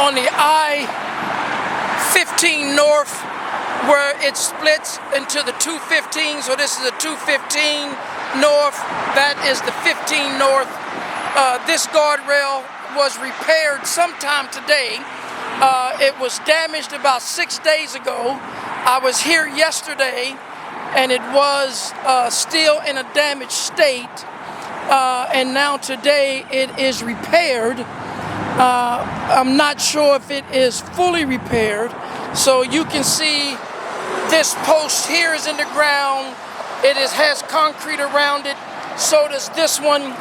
on the I-15 North, where it splits into the 215. So this is the 215 North, that is the 15 North. This guardrail was repaired sometime today. It was damaged about 6 days ago. I was here yesterday and it was still in a damaged state, and now today it is repaired. I'm not sure if it is fully repaired. So you can see this post here is in the ground. It has concrete around it. So does this one.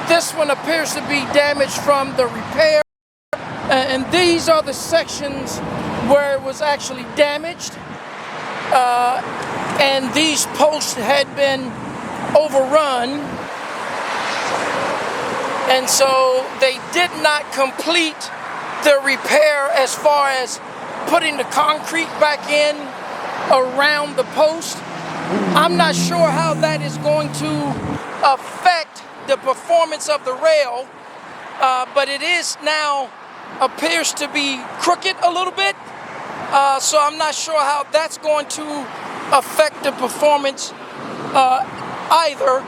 This one appears to be damaged from the repair. And these are the sections where it was actually damaged. And these posts had been overrun. And so they did not complete the repair as far as putting the concrete back in around the post. I'm not sure how that is going to affect the performance of the rail, but it is now appears to be crooked a little bit. So I'm not sure how that's going to affect the performance either.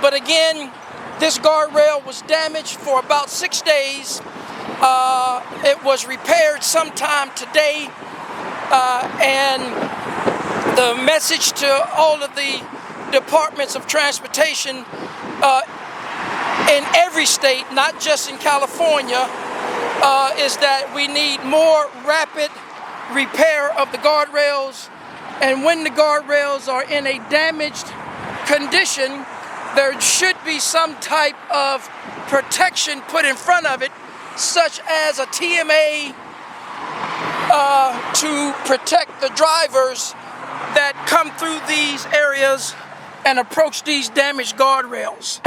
But again, this guardrail was damaged for about 6 days. It was repaired sometime today. And the message to all of the departments of transportation in every state, not just in California, is that we need more rapid repair of the guardrails. And when the guardrails are in a damaged condition, there should be some type of protection put in front of it, such as a TMA to protect the drivers that come through these areas and approach these damaged guardrails.